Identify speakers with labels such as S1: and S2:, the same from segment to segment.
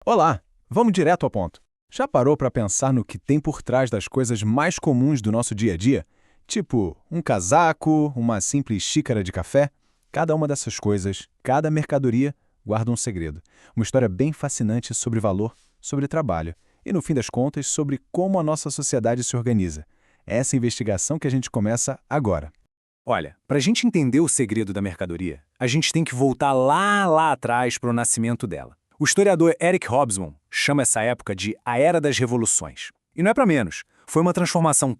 S1: Olá, vamos direto ao ponto. Já parou para pensar no que tem por trás das coisas mais comuns do nosso dia a dia? Tipo, um casaco, uma simples xícara de café? Cada uma dessas coisas, cada mercadoria, guarda um segredo. Uma história bem fascinante sobre valor, sobre trabalho e, no fim das contas, sobre como a nossa sociedade se organiza. É essa investigação que a gente começa agora.
S2: Olha, para a gente entender o segredo da mercadoria, a gente tem que voltar lá atrás para o nascimento dela. O historiador Eric Hobsbawm chama essa época de a Era das Revoluções. E não é para menos. Foi uma transformação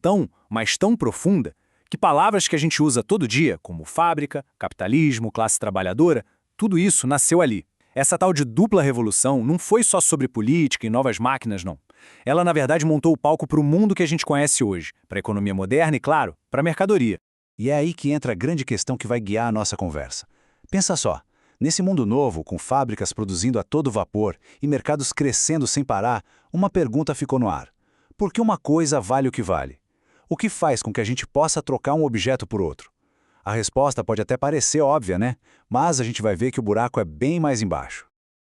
S2: mas tão profunda, que palavras que a gente usa todo dia, como fábrica, capitalismo, classe trabalhadora, tudo isso nasceu ali. Essa tal de dupla revolução não foi só sobre política e novas máquinas, não. Ela, na verdade, montou o palco para o mundo que a gente conhece hoje, para a economia moderna e, claro, para a mercadoria.
S3: E é aí que entra a grande questão que vai guiar a nossa conversa. Pensa só, nesse mundo novo, com fábricas produzindo a todo vapor e mercados crescendo sem parar, uma pergunta ficou no ar. Por que uma coisa vale o que vale? O que faz com que a gente possa trocar um objeto por outro? A resposta pode até parecer óbvia, né? Mas a gente vai ver que o buraco é bem mais embaixo.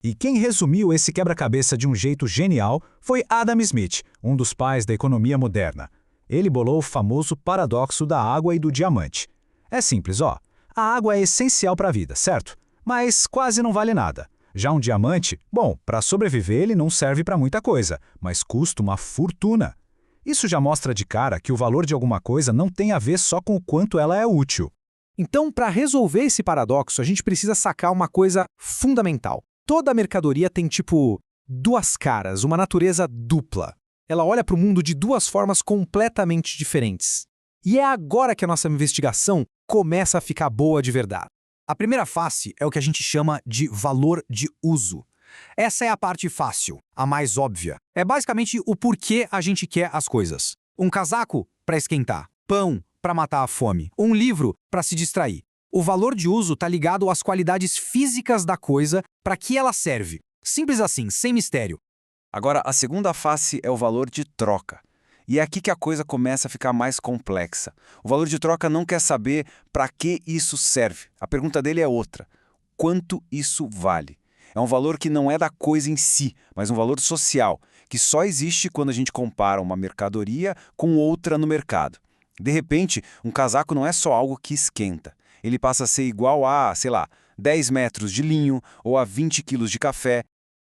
S4: E quem resumiu esse quebra-cabeça de um jeito genial foi Adam Smith, um dos pais da economia moderna. Ele bolou o famoso paradoxo da água e do diamante. É simples, ó. A água é essencial para a vida, certo? Mas quase não vale nada. Já um diamante, bom, para sobreviver ele não serve para muita coisa, mas custa uma fortuna. Isso já mostra de cara que o valor de alguma coisa não tem a ver só com o quanto ela é útil.
S5: Então, para resolver esse paradoxo, a gente precisa sacar uma coisa fundamental. Toda mercadoria tem, duas caras, uma natureza dupla. Ela olha para o mundo de duas formas completamente diferentes. E é agora que a nossa investigação começa a ficar boa de verdade. A primeira face é o que a gente chama de valor de uso. Essa é a parte fácil, a mais óbvia. É basicamente o porquê a gente quer as coisas. Um casaco para esquentar, pão para matar a fome, um livro para se distrair. O valor de uso está ligado às qualidades físicas da coisa para que ela serve. Simples assim, sem mistério.
S2: Agora, a segunda face é o valor de troca. E é aqui que a coisa começa a ficar mais complexa. O valor de troca não quer saber para que isso serve. A pergunta dele é outra. Quanto isso vale? É um valor que não é da coisa em si, mas um valor social, que só existe quando a gente compara uma mercadoria com outra no mercado. De repente, um casaco não é só algo que esquenta. Ele passa a ser igual a, 10 metros de linho ou a 20 quilos de café.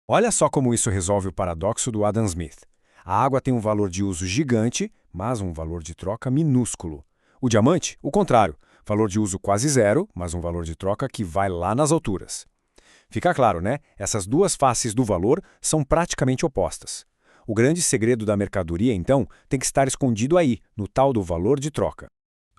S6: Olha só como isso resolve o paradoxo do Adam Smith. A água tem um valor de uso gigante, mas um valor de troca minúsculo. O diamante, o contrário, valor de uso quase zero, mas um valor de troca que vai lá nas alturas. Fica claro, né? Essas duas faces do valor são praticamente opostas. O grande segredo da mercadoria, então, tem que estar escondido aí, no tal do valor de troca.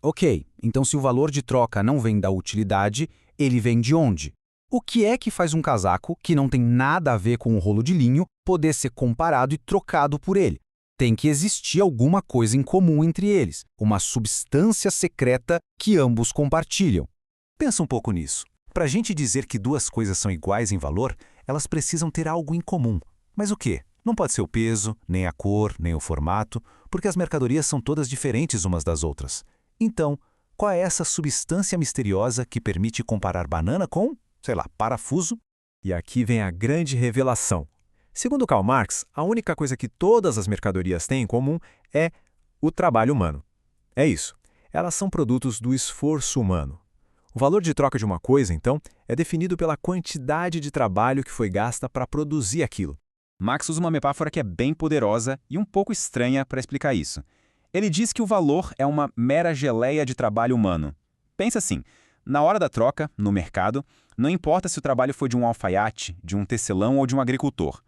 S4: Ok, então se o valor de troca não vem da utilidade, ele vem de onde? O que é que faz um casaco, que não tem nada a ver com um rolo de linho, poder ser comparado e trocado por ele? Tem que existir alguma coisa em comum entre eles, uma substância secreta que ambos compartilham.
S3: Pensa um pouco nisso. Para a gente dizer que duas coisas são iguais em valor, elas precisam ter algo em comum. Mas o quê? Não pode ser o peso, nem a cor, nem o formato, porque as mercadorias são todas diferentes umas das outras. Então, qual é essa substância misteriosa que permite comparar banana com, parafuso?
S6: E aqui vem a grande revelação. Segundo Karl Marx, a única coisa que todas as mercadorias têm em comum é o trabalho humano. É isso. Elas são produtos do esforço humano. O valor de troca de uma coisa, então, é definido pela quantidade de trabalho que foi gasta para produzir aquilo.
S7: Marx usa uma metáfora que é bem poderosa e um pouco estranha para explicar isso. Ele diz que o valor é uma mera geleia de trabalho humano. Pensa assim, na hora da troca, no mercado, não importa se o trabalho foi de um alfaiate, de um tecelão ou de um agricultor.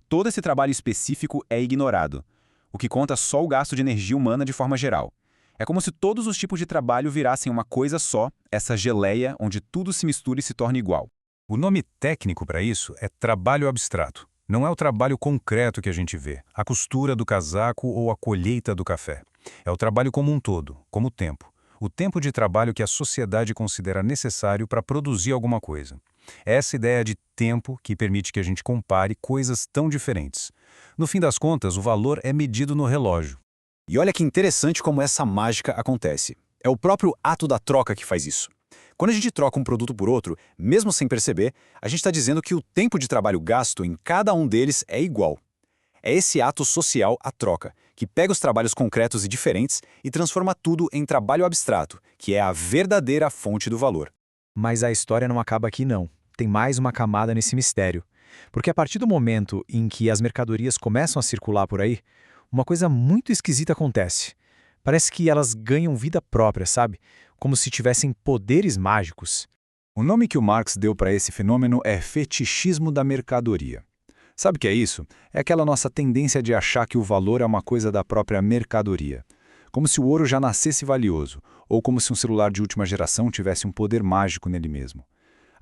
S7: Todo esse trabalho específico é ignorado. O que conta é só o gasto de energia humana de forma geral. É como se todos os tipos de trabalho virassem uma coisa só, essa geleia onde tudo se mistura e se torna igual.
S8: O nome técnico para isso é trabalho abstrato. Não é o trabalho concreto que a gente vê, a costura do casaco ou a colheita do café. É o trabalho como um todo, como o tempo. O tempo de trabalho que a sociedade considera necessário para produzir alguma coisa. É essa ideia de tempo que permite que a gente compare coisas tão diferentes. No fim das contas, o valor é medido no relógio.
S3: E olha que interessante como essa mágica acontece. É o próprio ato da troca que faz isso.
S2: Quando a gente troca um produto por outro, mesmo sem perceber, a gente está dizendo que o tempo de trabalho gasto em cada um deles é igual. É esse ato social, a troca, que pega os trabalhos concretos e diferentes e transforma tudo em trabalho abstrato, que é a verdadeira fonte do valor.
S5: Mas a história não acaba aqui não. Tem mais uma camada nesse mistério. Porque a partir do momento em que as mercadorias começam a circular por aí, uma coisa muito esquisita acontece. Parece que elas ganham vida própria, sabe? Como se tivessem poderes mágicos.
S3: O nome que o Marx deu para esse fenômeno é fetichismo da mercadoria. Sabe o que é isso? É aquela nossa tendência de achar que o valor é uma coisa da própria mercadoria. Como se o ouro já nascesse valioso, ou como se um celular de última geração tivesse um poder mágico nele mesmo.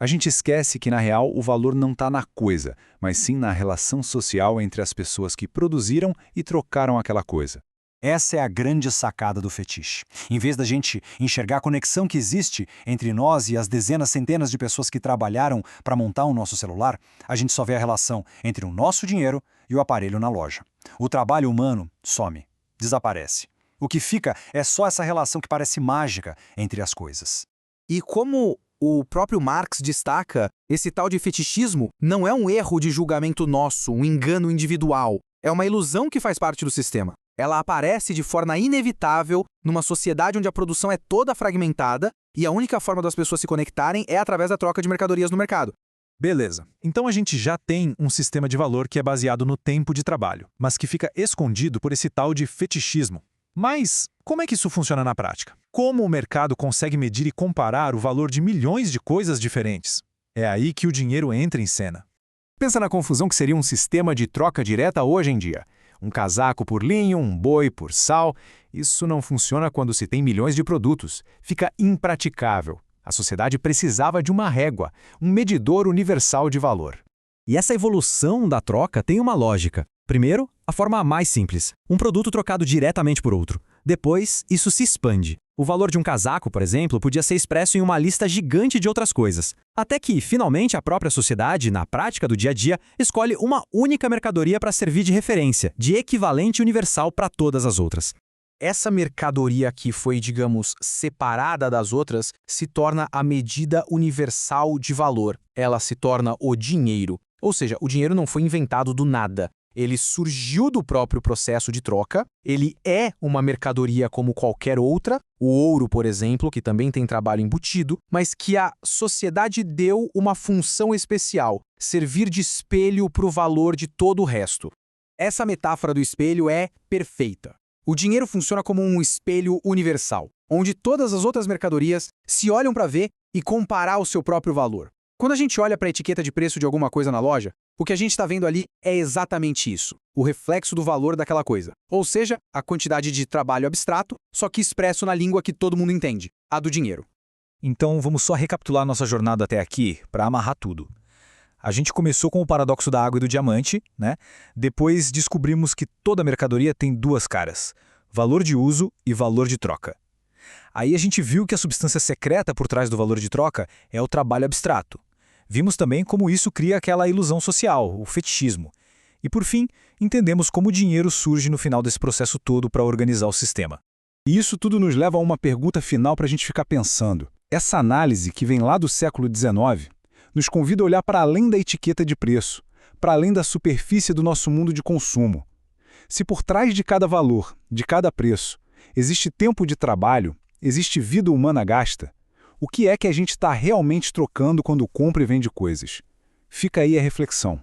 S3: A gente esquece que, na real, o valor não está na coisa, mas sim na relação social entre as pessoas que produziram e trocaram aquela coisa.
S2: Essa é a grande sacada do fetiche. Em vez da gente enxergar a conexão que existe entre nós e as dezenas, centenas de pessoas que trabalharam para montar o nosso celular, a gente só vê a relação entre o nosso dinheiro e o aparelho na loja. O trabalho humano some, desaparece. O que fica é só essa relação que parece mágica entre as coisas.
S5: E como o próprio Marx destaca, esse tal de fetichismo não é um erro de julgamento nosso, um engano individual. É uma ilusão que faz parte do sistema. Ela aparece de forma inevitável numa sociedade onde a produção é toda fragmentada e a única forma das pessoas se conectarem é através da troca de mercadorias no mercado.
S4: Beleza. Então a gente já tem um sistema de valor que é baseado no tempo de trabalho, mas que fica escondido por esse tal de fetichismo. Mas como é que isso funciona na prática? Como o mercado consegue medir e comparar o valor de milhões de coisas diferentes? É aí que o dinheiro entra em cena.
S1: Pensa na confusão que seria um sistema de troca direta hoje em dia. Um casaco por linho, um boi por sal. Isso não funciona quando se tem milhões de produtos. Fica impraticável. A sociedade precisava de uma régua, um medidor universal de valor.
S5: E essa evolução da troca tem uma lógica. Primeiro, a forma mais simples, um produto trocado diretamente por outro. Depois, isso se expande. O valor de um casaco, por exemplo, podia ser expresso em uma lista gigante de outras coisas. Até que, finalmente, a própria sociedade, na prática do dia a dia, escolhe uma única mercadoria para servir de referência, de equivalente universal para todas as outras. Essa mercadoria que foi, digamos, separada das outras, se torna a medida universal de valor. Ela se torna o dinheiro. Ou seja, o dinheiro não foi inventado do nada. Ele surgiu do próprio processo de troca, ele é uma mercadoria como qualquer outra, o ouro, por exemplo, que também tem trabalho embutido, mas que a sociedade deu uma função especial, servir de espelho para o valor de todo o resto. Essa metáfora do espelho é perfeita. O dinheiro funciona como um espelho universal, onde todas as outras mercadorias se olham para ver e comparar o seu próprio valor. Quando a gente olha para a etiqueta de preço de alguma coisa na loja, o que a gente está vendo ali é exatamente isso, o reflexo do valor daquela coisa. Ou seja, a quantidade de trabalho abstrato, só que expresso na língua que todo mundo entende, a do dinheiro.
S4: Então vamos só recapitular nossa jornada até aqui, para amarrar tudo. A gente começou com o paradoxo da água e do diamante, né? Depois descobrimos que toda mercadoria tem duas caras, valor de uso e valor de troca. Aí a gente viu que a substância secreta por trás do valor de troca é o trabalho abstrato. Vimos também como isso cria aquela ilusão social, o fetichismo. E por fim, entendemos como o dinheiro surge no final desse processo todo para organizar o sistema.
S1: E isso tudo nos leva a uma pergunta final para a gente ficar pensando. Essa análise, que vem lá do século XIX, nos convida a olhar para além da etiqueta de preço, para além da superfície do nosso mundo de consumo. Se por trás de cada valor, de cada preço, existe tempo de trabalho, existe vida humana gasta, o que é que a gente está realmente trocando quando compra e vende coisas? Fica aí a reflexão.